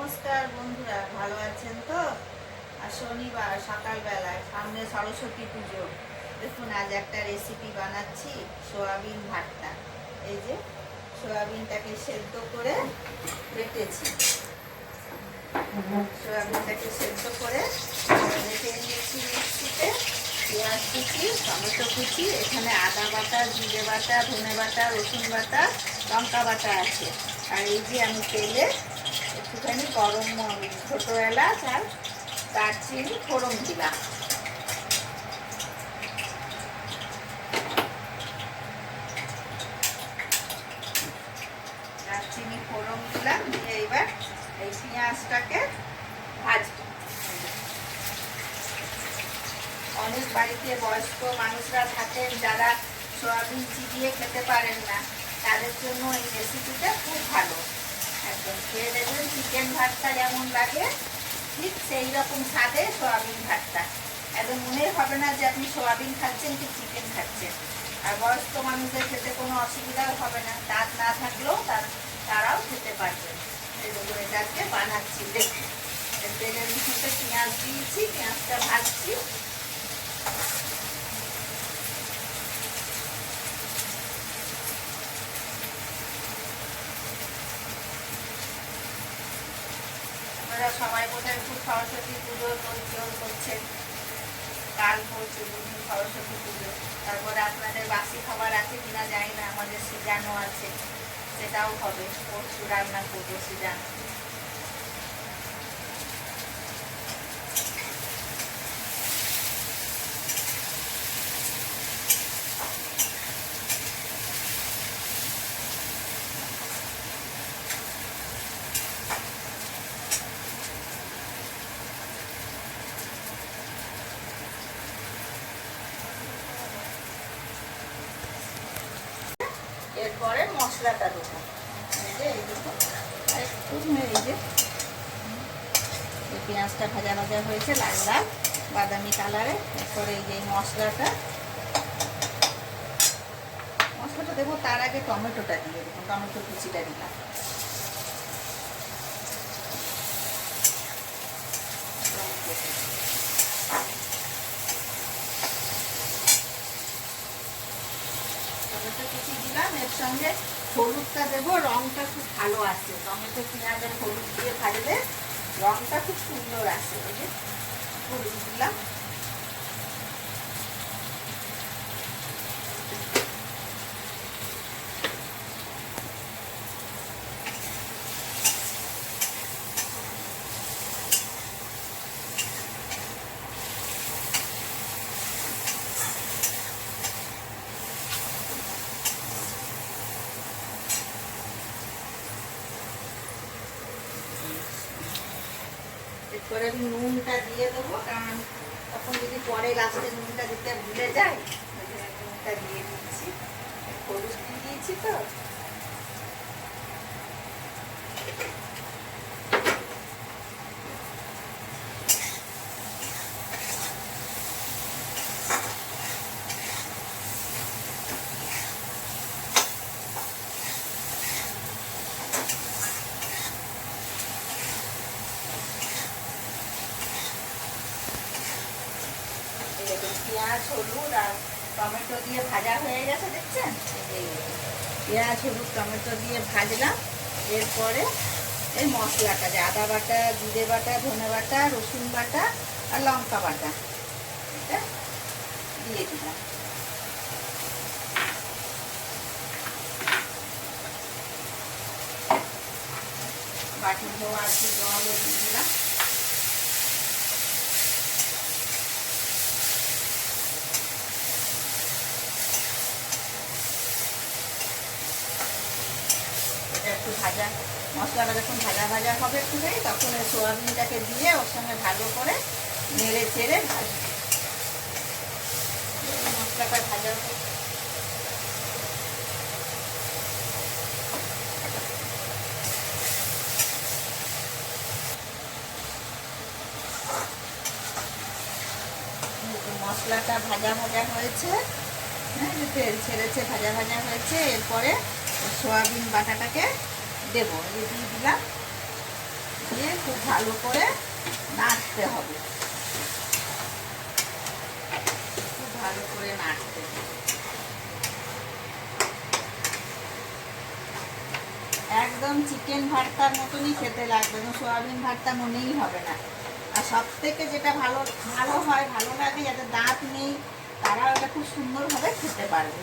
নমস্কার বন্ধুরা, ভালো আছেন তো? আর শনিবার সকালবেলায় সামনে সরস্বতী পুজো। দেখুন আজ একটা রেসিপি বানাচ্ছি, সোয়াবিন ভর্তা। এই যে সোয়াবিনটাকে সেদ্ধ করে রেখেছি, সোয়াবিনটাকে সেদ্ধ করে রেখে নিয়েছি মিক্সিতে। পেঁয়াজ কুচি, টমেটো কুচি, এখানে আদা বাটা, জিরে বাটা, ধনে বাটা, রসুন বাটা, লঙ্কা বাটা আছে। আর এই যে আমি তেলে একটুখানি গরম ছোটো এলাচ আর দারচিনি ফোড়ন দিলাম। দারচিনি ফোড়ন দিলাম দিয়ে এবার এই পেঁয়াজটাকে ভাজবো। অনেক বাড়িতে বয়স্ক মানুষরা থাকেন যারা সয়াবিন চিবিয়ে খেতে পারেন না, তাদের জন্য এই রেসিপিটা খুব ভালো। একদম খেয়ে দেখবেন চিকেন ভর্তা যেমন লাগে ঠিক সেই রকম স্বাদে সয়াবিন ভর্তা। একদম মনে হবে না যে আপনি সয়াবিন খাচ্ছেন কি চিকেন খাচ্ছেন। আর বয়স্ক মানুষদের খেতে কোনো অসুবিধাও হবে না, দাঁত না থাকলেও তারাও খেতে পারবেন। এটাকে বানাচ্ছি দেখুন। তেলের মধ্যে পেঁয়াজ দিয়েছি, পেঁয়াজটা ভাজছি। আপনারা সবাই বোধহয় খুব সরস্বতী পুজোর জোর করছেন, কাল পড়ছে দুদিন সরস্বতী পুজো। তারপরে আপনাদের বাসি খাবার আছে কিনা জানি না, আমাদের সিজানো আছে, সেটাও হবে। পরশু রান্না করবো সিজানো। এরপরে মশলাটা দেবো। এই যে এই যে পেঁয়াজটা ভাজা ভাজা হয়েছে লাল লাল বাদামি কালারে। এরপরে এই যে মশলাটা দেবো। তার আগে টমেটোটা দিয়ে দেবো, টমেটো কুচিটা দিলাম। টমেটো কুচি দিলাম, এর সঙ্গে হলুদটা দেবো। রংটা খুব ভালো আসে, টমেটো পেঁয়াজের হলুদ দিয়ে ভাজলে রংটা খুব সুন্দর আসে। ওই যে হলুদ দিলাম। এরপরে আমি নুনটা দিয়ে দেবো, কারণ তখন যদি পরে লাস্টে নুনটা দিতে ভুলে যায়। নুনটা দিয়ে দিচ্ছি, হলুদ দিয়েছি তো। পেঁয়াজ হলুদ আর টমেটো দিয়ে ভাজা হয়ে গেছে, দেখছেন? পেঁয়াজ হলুদ টমেটো দিয়ে ভাজলাম। এরপরে এই মশলাটা, যে আদা বাটা, জিরে বাটা, ধনে বাটা, রসুন বাটা আর লঙ্কা বাটা, এটা দিয়ে দিলাম। বাটি ধোয়া আর কি জলও দিয়ে দিলাম। একটু ভাজা মশলাটা যখন ভাজা ভাজা হবে একটুখানি, তখন ওই সোয়াবিনটাকে দিয়ে ওর সঙ্গে ভালো করে নেড়ে চেড়ে ভাজবো। মশলাটা ভাজা মশলাটা ভাজা ভাজা হয়েছে, হ্যাঁ, তেল ছেড়েছে, ভাজা ভাজা হয়েছে। এরপরে সোয়াবিন বাটাটাকে দেবো, দিয়ে দিলাম। দিয়ে খুব ভালো করে নাড়তে হবে, খুব ভালো করে নাড়তে হবে। একদম চিকেন ভর্তার মতনই খেতে লাগবে, সোয়াবিন ভর্তা মনেই হবে না। আর সব থেকে যেটা ভালো ভালো হয়, ভালো লাগে, যাদের দাঁত নেই তারা ওটা খুব সুন্দরভাবে খেতে পারবে।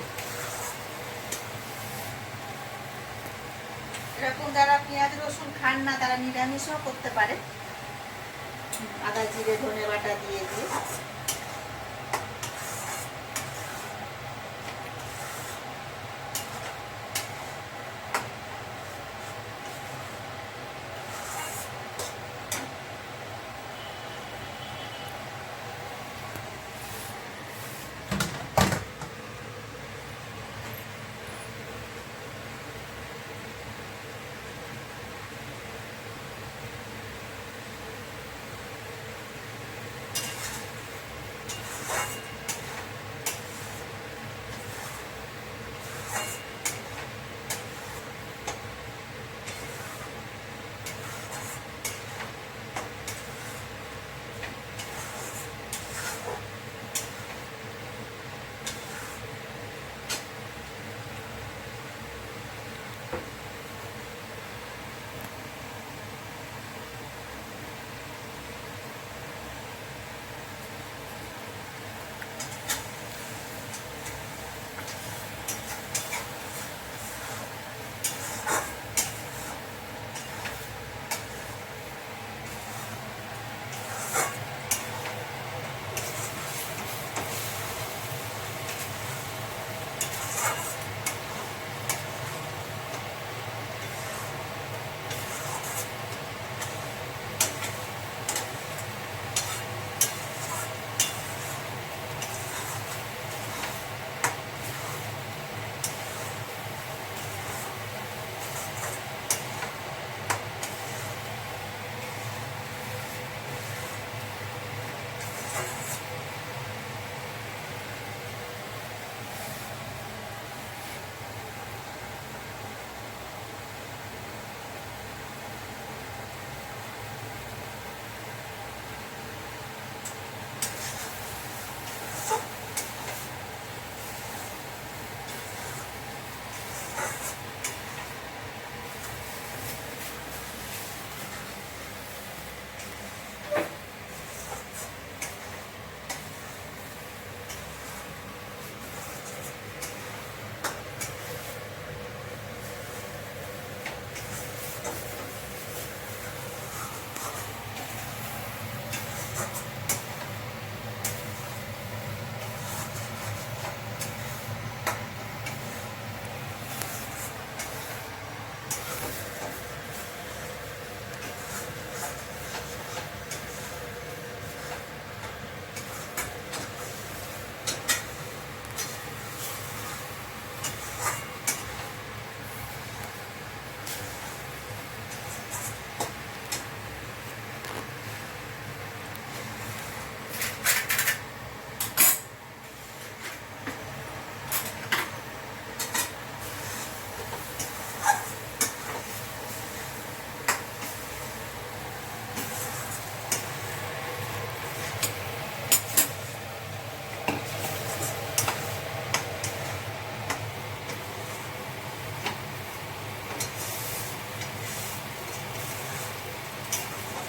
এরকম যারা পেঁয়াজ রসুন খান না তারা নিরামিষও করতে পারে, আদা জিরে ধনে বাটা দিয়ে দিয়ে।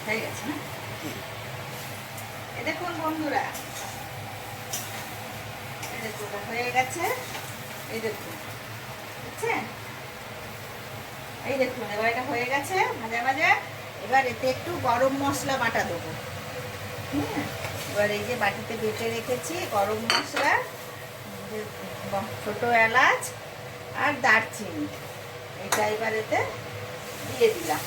হয়ে গেছে না? দেখুন বন্ধুরা, হয়ে গেছে। এই দেখুন, বুঝছেন? এই দেখুন, এবার এটা হয়ে গেছে ভাজা ভাজা। এবার এতে একটু গরম মশলা বাটা দেবো। এবার এই যে বাটিতে বেটে রেখেছি গরম মশলা, ছোট এলাচ আর দারচিনি, এটা এবার এতে দিয়ে দিলাম।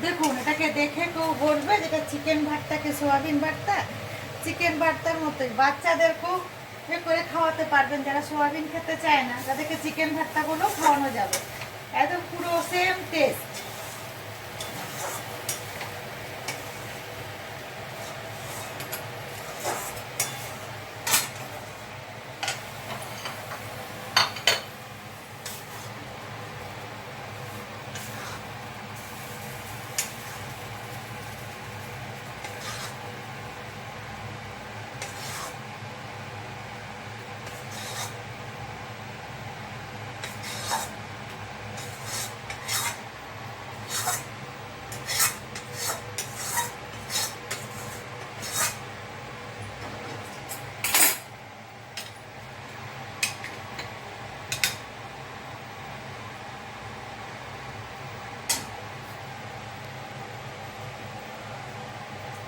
দেখুন, এটাকে দেখে কেউ বলবে যেটা চিকেন ভর্তাকে সোয়াবিন ভর্তা, চিকেন ভর্তার মতোই। বাচ্চাদের খুব এ করে খাওয়াতে পারবেন। যারা সোয়াবিন খেতে চায় না তাদেরকে চিকেন ভর্তাগুলো খাওয়ানো যাবে, একদম পুরো সেম টেস্ট।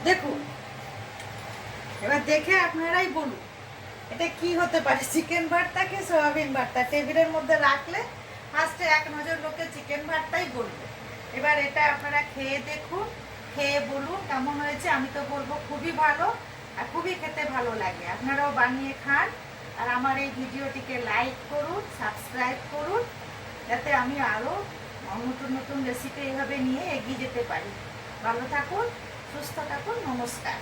দেখুন, এবার দেখে আপনারাই বলুন এটা কি হতে পারে, চিকেন ভর্তা কি সয়াবিন ভর্তা। টেবিলের মধ্যে রাখলে ফার্স্টে এক নজর লোকে চিকেন ভর্তাই বলবে। এবার এটা আপনারা খেয়ে দেখুন, খেয়ে বলুন কেমন হয়েছে। আমি তো বলবো খুবই ভালো, আর খুবই খেতে ভালো লাগে। আপনারাও বানিয়ে খান, আর আমার এই ভিডিওটিকে লাইক করুন, সাবস্ক্রাইব করুন, যাতে আমি আরও নতুন নতুন রেসিপি এইভাবে নিয়ে এগিয়ে যেতে পারি। ভালো থাকুন, সুস্থ থাকুন, নমস্কার।